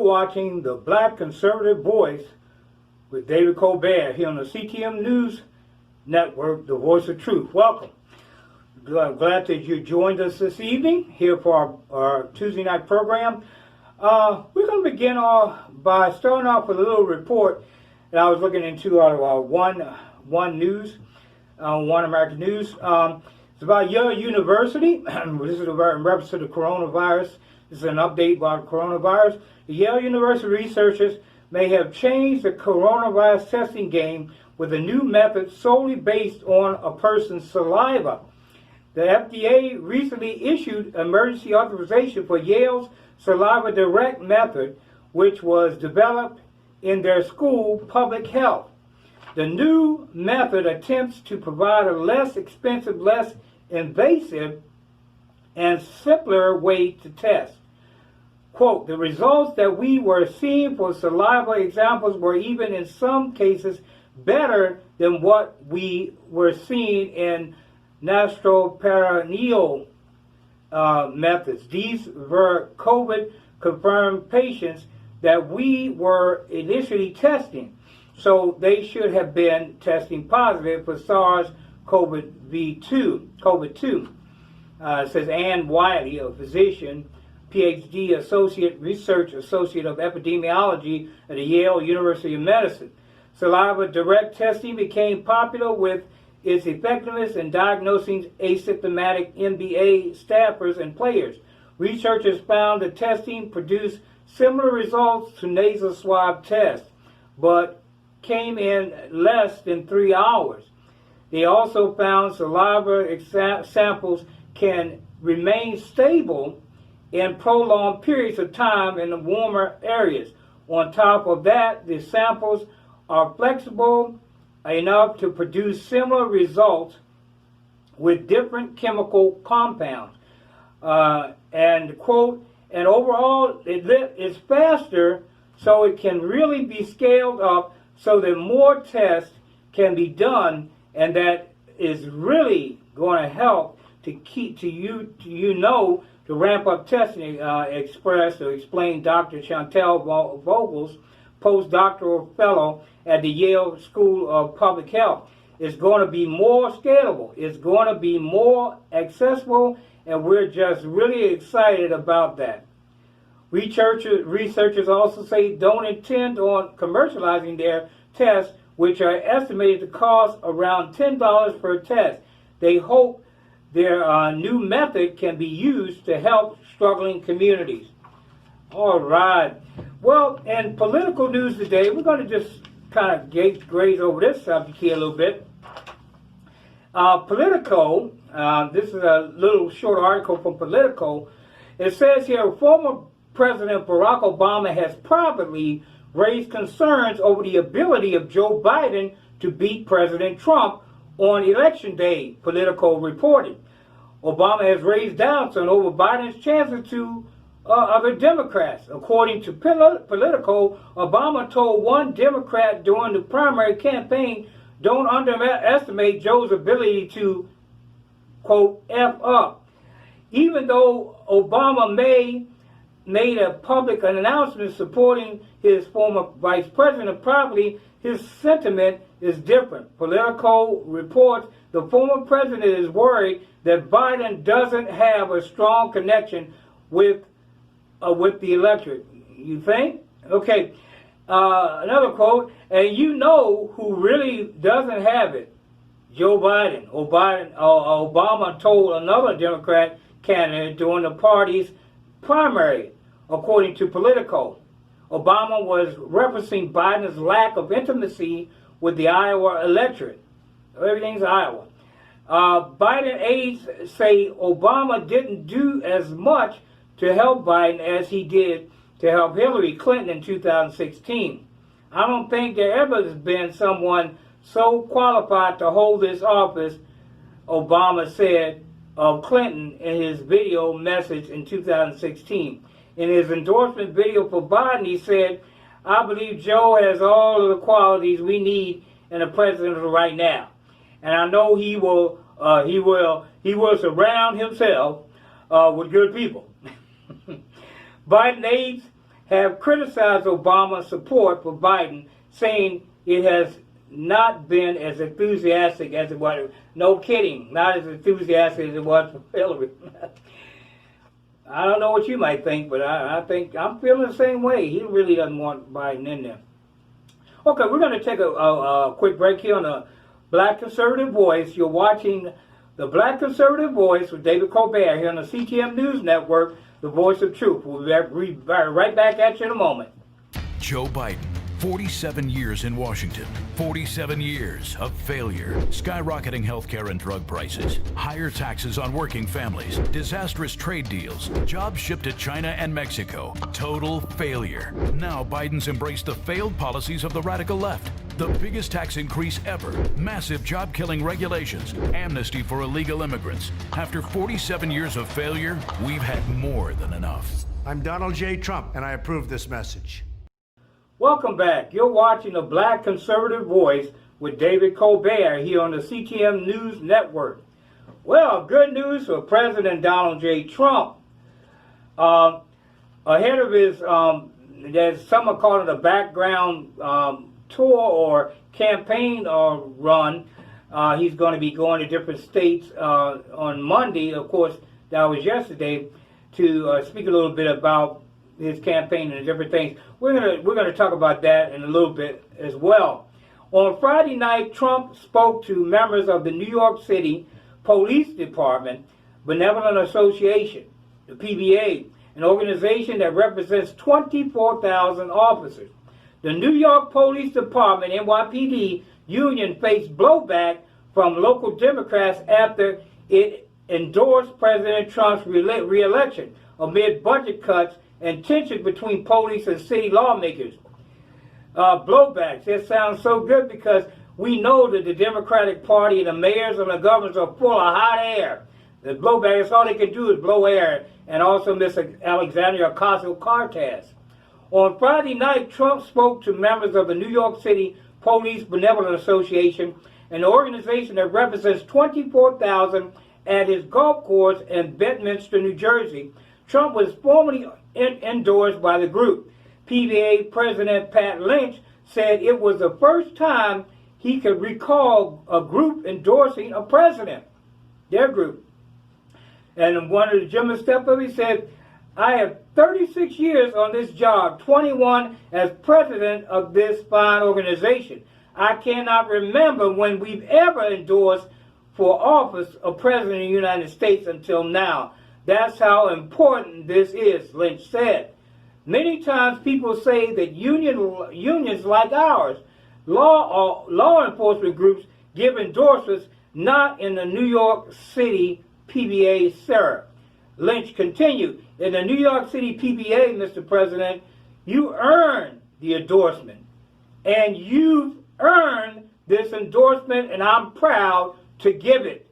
watching the Black Conservative Voice with David Colbert here on the CTM News Network, the Voice of Truth. Welcome. I'm glad that you joined us this evening here for our Tuesday night program. We're going to begin by starting off with a little report that I was looking into out of One American News. It's about Yale University. This is in reference to the coronavirus. This is an update about coronavirus. The Yale University researchers may have changed the coronavirus testing game with a new method solely based on a person's saliva. The FDA recently issued emergency authorization for Yale's Saliva Direct method, which was developed in their school, Public Health. The new method attempts to provide a less expensive, less invasive, and simpler way to test. Quote, the results that we were seeing for saliva examples were even in some cases better than what we were seeing in nasopharyngeal methods. These were COVID-confirmed patients that we were initially testing. So they should have been testing positive for SARS-CoV-2. Says Ann Wiley, a physician, PhD Research Associate of Epidemiology at the Yale University of Medicine. Saliva direct testing became popular with its effectiveness in diagnosing asymptomatic NBA staffers and players. Researchers found the testing produced similar results to nasal swab tests, but came in less than 3 hours. They also found saliva samples can remain stable in prolonged periods of time in the warmer areas. On top of that, the samples are flexible enough to produce similar results with different chemical compounds. And quote, and overall it's faster, so it can really be scaled up so that more tests can be done, and that is really going to help to keep to ramp up testing. Explained Dr. Chantel Vogels, postdoctoral fellow at the Yale School of Public Health. It's going to be more scalable. It's going to be more accessible, and we're just really excited about that. Researchers also say don't intend on commercializing their tests, which are estimated to cost around $10 per test. They hope their new method can be used to help struggling communities. All right. Well, in political news today, we're going to just kind of graze over this subject here a little bit. Politico, this is a little short article from Politico. It says here, former President Barack Obama has privately raised concerns over the ability of Joe Biden to beat President Trump on Election Day, Politico reported. Obama has raised doubts on over Biden's chances to other Democrats. According to Politico, Obama told one Democrat during the primary campaign, don't underestimate Joe's ability to, quote, F up. Even though Obama made a public announcement supporting his former vice president privately, his sentiment is different. Politico reports the former president is worried that Biden doesn't have a strong connection with the electorate. You think? Okay. Another quote, and you know who really doesn't have it? Joe Biden. Obama told another Democrat candidate during the party's primary, according to Politico. Obama was referencing Biden's lack of intimacy with the Iowa electorate. Everything's Iowa. Biden aides say Obama didn't do as much to help Biden as he did to help Hillary Clinton in 2016. I don't think there ever has been someone so qualified to hold this office, Obama said of Clinton in his video message in 2016. In his endorsement video for Biden, he said, I believe Joe has all of the qualities we need in a president right now. And I know he will surround himself with good people. Biden aides have criticized Obama's support for Biden, saying it has not been as enthusiastic as it was. No kidding, not as enthusiastic as it was for Hillary. I don't know what you might think, but I think I'm feeling the same way. He really doesn't want Biden in there. Okay, we're going to take a quick break here on the Black Conservative Voice. You're watching the Black Conservative Voice with David Colbert here on the CTM News Network, the voice of truth. We'll be right back at you in a moment. Joe Biden, 47 years in Washington, 47 years of failure, skyrocketing healthcare and drug prices, higher taxes on working families, disastrous trade deals, jobs shipped to China and Mexico, total failure. Now Biden's embraced the failed policies of the radical left. The biggest tax increase ever, massive job-killing regulations, amnesty for illegal immigrants. After 47 years of failure, we've had more than enough. I'm Donald J. Trump, and I approve this message. Welcome back. You're watching the Black Conservative Voice with David Colbert here on the CTM News Network. Well, good news for President Donald J. Trump. Ahead of his, there's some are calling it a background tour or campaign run. He's going to be going to different states on Monday. Of course, that was yesterday, to speak a little bit about his campaign and different things. We're gonna talk about that in a little bit as well. On Friday night, Trump spoke to members of the New York City Police Department Benevolent Association, the PBA, an organization that represents 24,000 officers. The New York Police Department, NYPD, union faced blowback from local Democrats after it endorsed President Trump's re-election amid budget cuts and tension between police and city lawmakers. Blowbacks, that sounds so good because we know that the Democratic Party and the mayors and the governors are full of hot air. The blowback, that's all they can do is blow air, and also Miss Alexandria Ocasio-Cortez. On Friday night, Trump spoke to members of the New York City Police Benevolent Association, an organization that represents 24,000 at his golf course in Bedminster, New Jersey. Trump was formally endorsed by the group. PBA President Pat Lynch said it was the first time he could recall a group endorsing a president, their group. And one of the gentlemen stepped up, he said, I have 36 years on this job, 21 as president of this fine organization. I cannot remember when we've ever endorsed for office a president of the United States until now. That's how important this is, Lynch said. Many times people say that unions like ours, law enforcement groups, give endorsements, not in the New York City PBA, sir. Lynch continued, in the New York City PBA, Mr. President, you earn the endorsement. And you've earned this endorsement, and I'm proud to give it.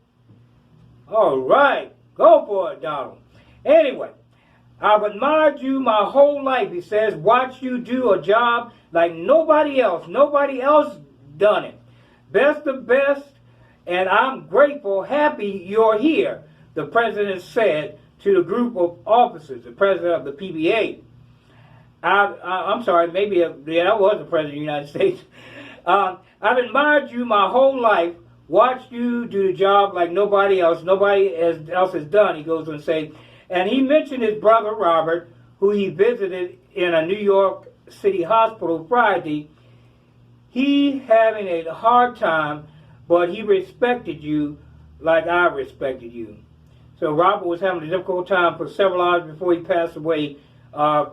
All right. Go for it, Donald. Anyway, I've admired you my whole life, he says. Watch you do a job like nobody else. Nobody else done it. Best of best, and I'm grateful, happy you're here, the president said to the group of officers, the president of the PBA. I'm sorry, maybe, I was the president of the United States. I've admired you my whole life. Watched you do the job like nobody else else has done, he goes on to say. And he mentioned his brother Robert, who he visited in a New York City hospital Friday. He having a hard time, but he respected you like I respected you. So Robert was having a difficult time for several hours before he passed away.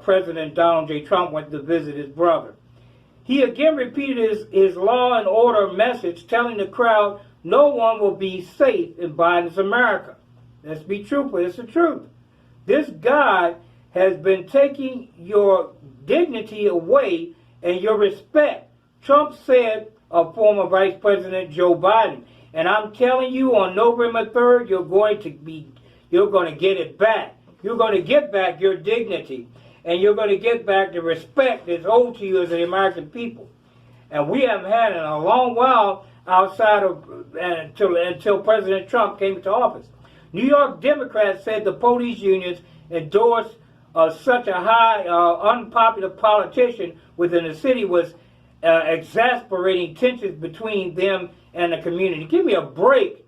President Donald J. Trump went to visit his brother. He again repeated his law and order message, telling the crowd no one will be safe in Biden's America. Let's be truthful. It's the truth. This guy has been taking your dignity away and your respect. Trump said of former Vice President Joe Biden. And I'm telling you, on November 3rd, you're going to get it back. You're going to get back your dignity. And you're going to get back the respect that's owed to you as the American people. And we haven't had it in a long while outside of until President Trump came into office. New York Democrats said the police unions endorsed such a high unpopular politician within the city was exasperating tensions between them and the community. Give me a break.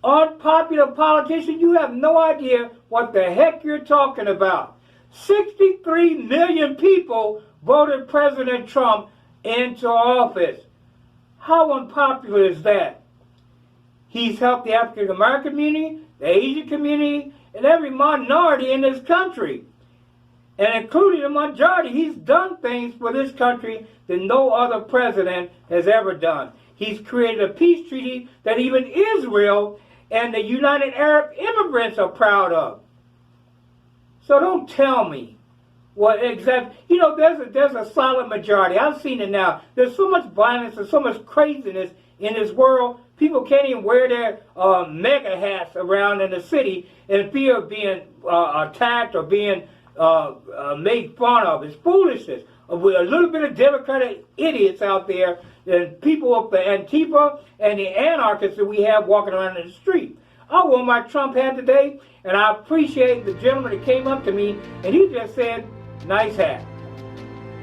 Unpopular politician, you have no idea what the heck you're talking about. 63 million people voted President Trump into office. How unpopular is that? He's helped the African American community, the Asian community, and every minority in this country. And including the majority, he's done things for this country that no other president has ever done. He's created a peace treaty that even Israel and the United Arab Emirates are proud of. So don't tell me what exactly. You know, there's a solid majority. I've seen it now. There's so much violence and so much craziness in this world. People can't even wear their mega hats around in the city in fear of being attacked or being made fun of. It's foolishness. With a little bit of Democratic idiots out there, and people of the Antifa and the anarchists that we have walking around in the street. I wore my Trump hat today, and I appreciate the gentleman that came up to me, and he just said, "Nice hat."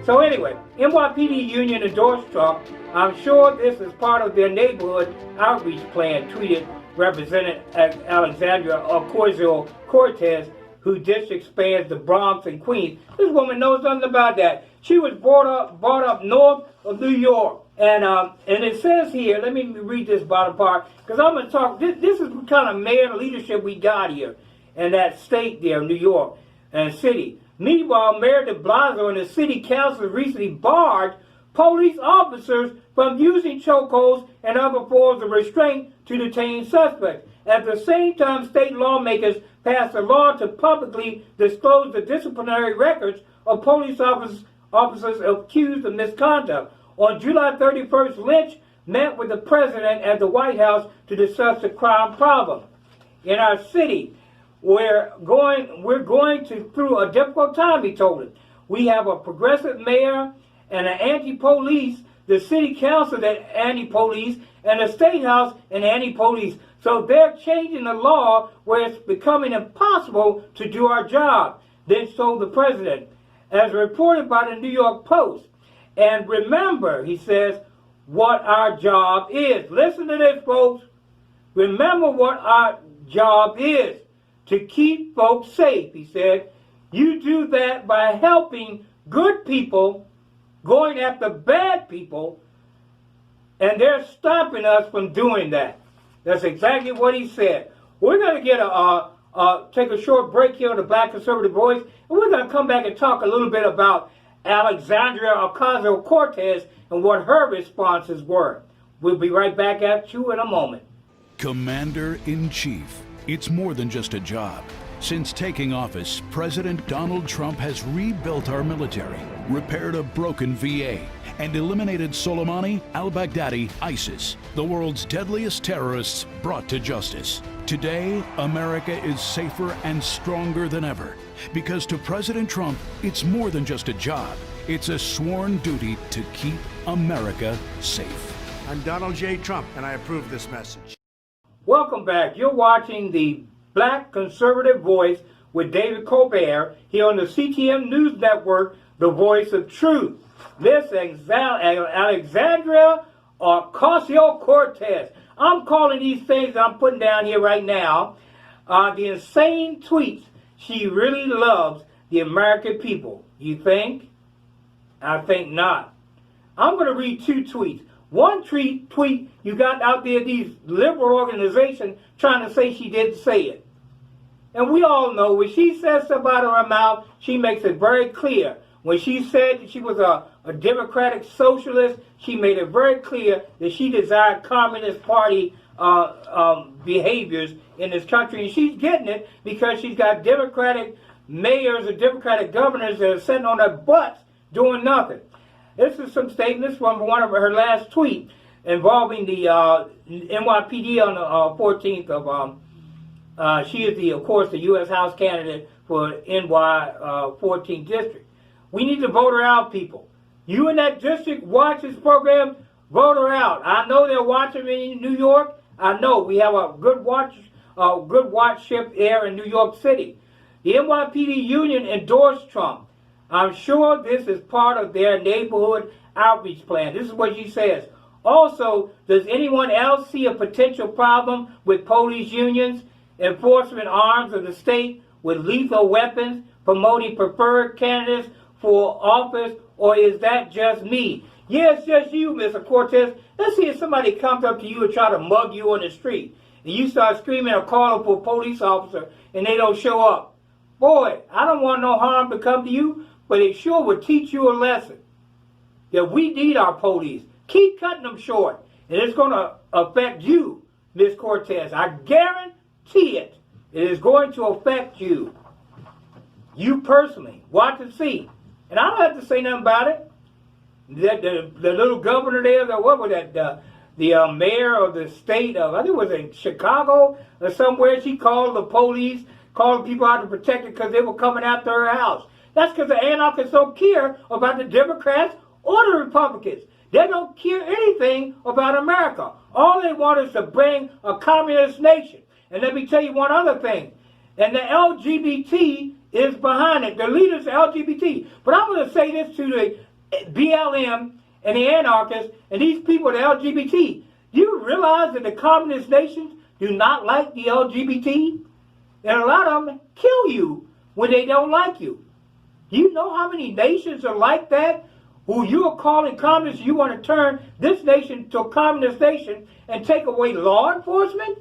So anyway, NYPD Union endorsed Trump. I'm sure this is part of their neighborhood outreach plan, tweeted Representative Alexandria Ocasio-Cortez, who district spans the Bronx and Queens. This woman knows nothing about that. She was brought up north of New York. And it says here, let me read this bottom part, because I'm going to talk, this is what kind of mayor leadership we got here in that state there, New York and city. Meanwhile, Mayor de Blasio and the city council recently barred police officers from using chokeholds and other forms of restraint to detain suspects. At the same time, state lawmakers passed a law to publicly disclose the disciplinary records of police officers accused of misconduct. On July 31st, Lynch met with the president at the White House to discuss the crime problem in our city. We're going through a difficult time, he told him. We have a progressive mayor and an anti-police, the city council that anti-police, and the state house and anti-police. So they're changing the law where it's becoming impossible to do our job. Then told the president, as reported by the New York Post. And remember, he says, what our job is. Listen to this, folks. Remember what our job is. To keep folks safe, he said. You do that by helping good people, going after bad people, and they're stopping us from doing that. That's exactly what he said. We're going to get take a short break here on the Black Conservative Voice, and we're going to come back and talk a little bit about Alexandria Ocasio-Cortez and what her responses were. We'll be right back at you in a moment. Commander-in-Chief. It's more than just a job. Since taking office, President Donald Trump has rebuilt our military, repaired a broken VA, and eliminated Soleimani, al-Baghdadi, ISIS, the world's deadliest terrorists brought to justice. Today, America is safer and stronger than ever. Because to President Trump, it's more than just a job. It's a sworn duty to keep America safe. I'm Donald J. Trump, and I approve this message. Welcome back. You're watching the Black Conservative Voice with David Colbert here on the CTM News Network, the voice of truth. This Alexandria Ocasio-Cortez. I'm calling these things I'm putting down here right now the insane tweets. She really loves the American people. You think? I think not. I'm going to read two tweets. One tweet you got out there, these liberal organizations trying to say she didn't say it. And we all know when she says something out of her mouth, she makes it very clear. When she said that she was a democratic socialist, she made it very clear that she desired Communist Party behaviors in this country. And she's getting it because she's got Democratic mayors and Democratic governors that are sitting on their butts doing nothing. This is some statements from one of her last tweets involving the NYPD on the 14th of, she is, of course, the U.S. House candidate for NY 14th District. We need to vote her out, people. You in that district watch this program, vote her out. I know they're watching me in New York. I know we have a good watchship there in New York City. The NYPD union endorsed Trump. I'm sure this is part of their neighborhood outreach plan. This is what she says. Also, does anyone else see a potential problem with police unions, enforcement arms of the state with lethal weapons, promoting preferred candidates for office, or is that just me? Yes, just you, Mr. Cortez. Let's see if somebody comes up to you and try to mug you on the street, and you start screaming or calling for a police officer, and they don't show up. Boy, I don't want no harm to come to you, but it sure would teach you a lesson that we need our police. Keep cutting them short, and it's going to affect you, Ms. Cortez. I guarantee it. It is going to affect you. You personally. Watch and see. And I don't have to say nothing about it. The little governor there, what was that? The mayor of the state of, I think it was in Chicago or somewhere, she called the police, called people out to protect it because they were coming after her house. That's because the anarchists don't care about the Democrats or the Republicans. They don't care anything about America. All they want is to bring a communist nation. And let me tell you one other thing. And the LGBT is behind it. The leaders are LGBT. But I'm going to say this to the BLM and the anarchists and these people, the LGBT. Do you realize that the communist nations do not like the LGBT? And a lot of them kill you when they don't like you. Do you know how many nations are like that? Who you are calling communists, you want to turn this nation to a communist nation and take away law enforcement?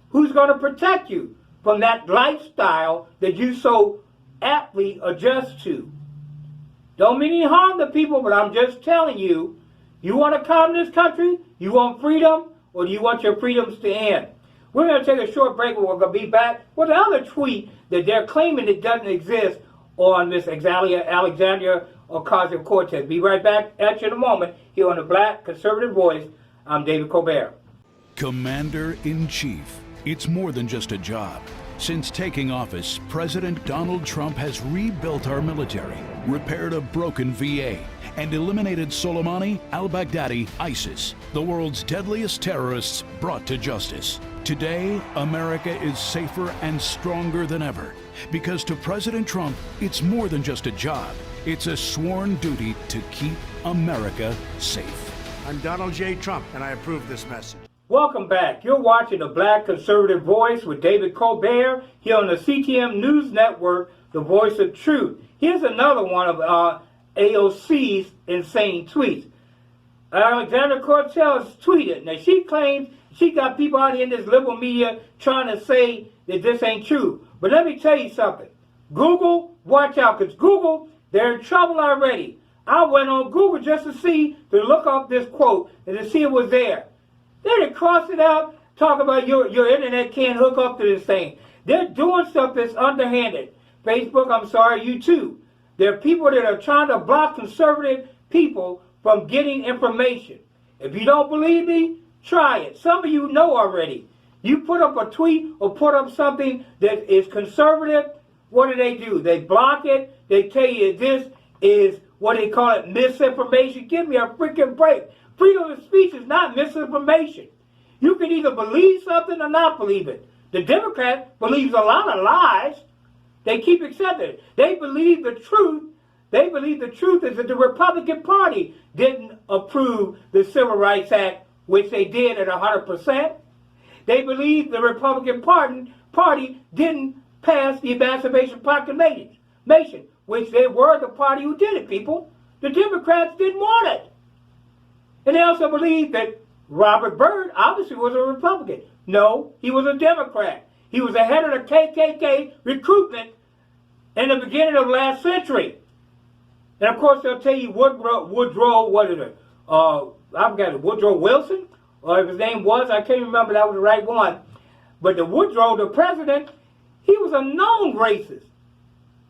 Who's going to protect you from that lifestyle that you so aptly adjust to? Don't mean any harm to people, but I'm just telling you, you want a communist country? You want freedom? Or do you want your freedoms to end? We're going to take a short break, but we're going to be back with another tweet that they're claiming it doesn't exist on Miss Alexandria Ocasio-Cortez. Be right back at you in a moment here on the Black Conservative Voice. I'm David Colbert. Commander-in-Chief. It's more than just a job. Since taking office, President Donald Trump has rebuilt our military, repaired a broken VA, and eliminated Soleimani, al-Baghdadi, ISIS, the world's deadliest terrorists brought to justice. Today, America is safer and stronger than ever. Because to President Trump, it's more than just a job. It's a sworn duty to keep America safe. I'm Donald J. Trump, and I approve this message. Welcome back. You're watching the Black Conservative Voice with David Colbert here on the CTM News Network, the voice of truth. Here's another one of AOC's insane tweets. Alexandria Cortez tweeted. Now, she claims she got people out here in this liberal media trying to say that this ain't true. But let me tell you something. Google, watch out, because Google, they're in trouble already. I went on Google just to look up this quote and to see it was there. They crossed it out, talk about your internet can't hook up to this thing. They're doing stuff that's underhanded. Facebook, I'm sorry, you too. There are people that are trying to block conservative people from getting information. If you don't believe me, try it. Some of you know already. You put up a tweet or put up something that is conservative, what do? They block it. They tell you this is what they call it, misinformation. Give me a freaking break. Freedom of speech is not misinformation. You can either believe something or not believe it. The Democrat believes a lot of lies. They keep accepting it. They believe the truth. They believe the truth is that the Republican Party didn't approve the Civil Rights Act, which they did at 100%. They believe the Republican Party didn't pass the Emancipation Proclamation, which they were the party who did it, people. The Democrats didn't want it. And they also believe that Robert Byrd obviously was a Republican. No, he was a Democrat. He was the head of the KKK recruitment in the beginning of last century. And of course they'll tell you Woodrow Wilson, or if his name was, I can't remember, that was the right one. But the Woodrow, the president, he was a known racist.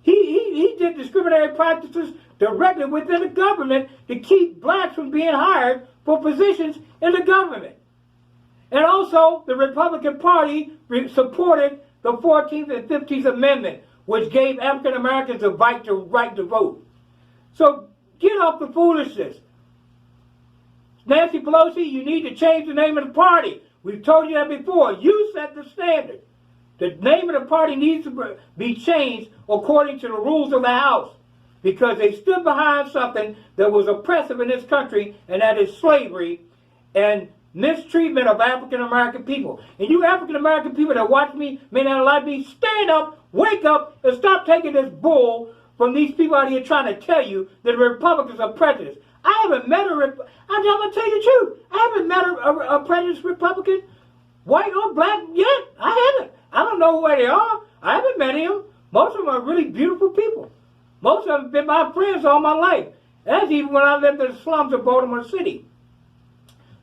He did discriminatory practices directly within the government to keep blacks from being hired for positions in the government. And also, the Republican Party supported the 14th and 15th Amendment, which gave African Americans a right to vote. So get off the foolishness. Nancy Pelosi, you need to change the name of the party. We've told you that before. You set the standard. The name of the party needs to be changed according to the rules of the House, because they stood behind something that was oppressive in this country, and that is slavery and mistreatment of African American people. And you African American people that watch me, may not like me, stand up, wake up, and stop taking this bull from these people out here trying to tell you that the Republicans are prejudiced. I haven't met I'm going to tell you the truth. I haven't met a prejudiced Republican, white or black, yet. I haven't. I don't know where they are. I haven't met them. Most of them are really beautiful people. Most of them have been my friends all my life. That's even when I lived in the slums of Baltimore City.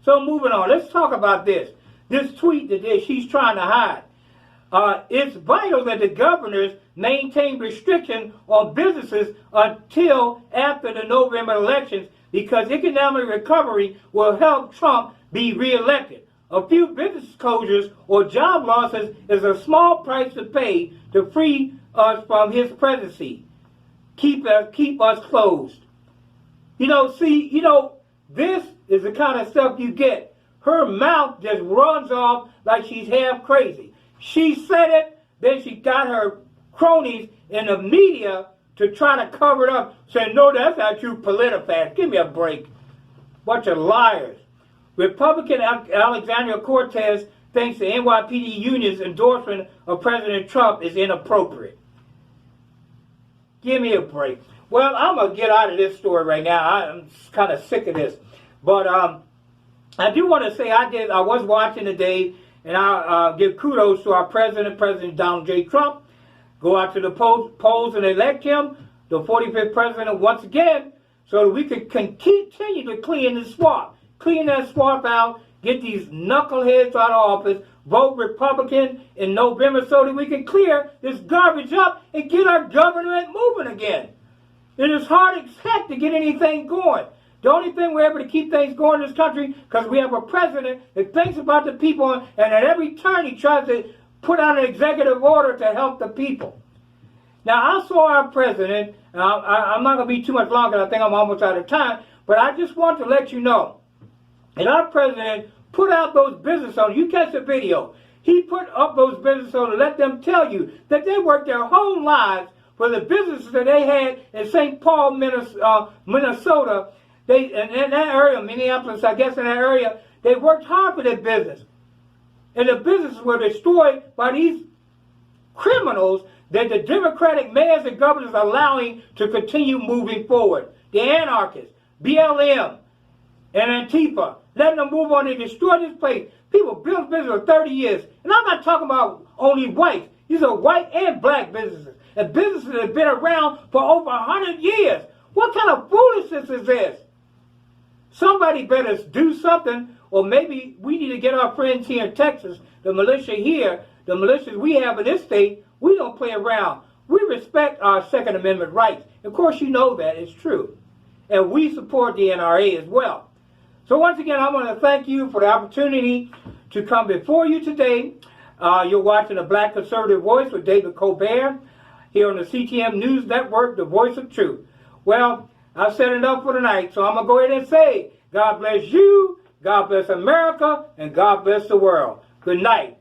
So moving on, let's talk about this. This tweet that she's trying to hide. It's vital that the governors maintain restriction on businesses until after the November elections, because economic recovery will help Trump be reelected. A few business closures or job losses is a small price to pay to free us from his presidency. Keep us closed. This is the kind of stuff you get. Her mouth just runs off like she's half crazy. She said it, then she got her cronies in the media to try to cover it up, saying, no, that's not true, PolitiFact. Give me a break. Bunch of liars. Republican Alexandria Cortez thinks the NYPD union's endorsement of President Trump is inappropriate. Give me a break. Well, I'm going to get out of this story right now. I'm kind of sick of this. But I do want to say I was watching today, and I give kudos to our president, President Donald J. Trump. Go out to the polls and elect him, the 45th president, once again, so that we can continue to clean the swamp. Clean that swamp out, get these knuckleheads out of office, vote Republican in November so that we can clear this garbage up and get our government moving again. It is hard as heck to get anything going. The only thing we're able to keep things going in this country because we have a president that thinks about the people, and at every turn he tries to put out an executive order to help the people. Now, I saw our president, I'm not going to be too much longer, I think I'm almost out of time, but I just want to let you know that our president put out those business owners. You catch the video. He put up those business owners, let them tell you that they worked their whole lives for the businesses that they had in St. Paul, Minnesota. In that area, Minneapolis, I guess in that area, they worked hard for their business. And the businesses were destroyed by these criminals that the Democratic mayors and governors are allowing to continue moving forward. The anarchists, BLM, and Antifa, letting them move on and destroy this place. People built business for 30 years. And I'm not talking about only whites. These are white and black businesses. And businesses that have been around for over 100 years. What kind of foolishness is this? Somebody better do something, or maybe we need to get our friends here in Texas, the militia here, the militias we have in this state. We don't play around. We respect our Second Amendment rights. Of course, you know that. It's true. And we support the NRA as well. So once again, I want to thank you for the opportunity to come before you today. You're watching The Black Conservative Voice with David Colbert here on the CTM News Network, the voice of truth. Well, I've said enough for tonight, so I'm going to go ahead and say, God bless you, God bless America, and God bless the world. Good night.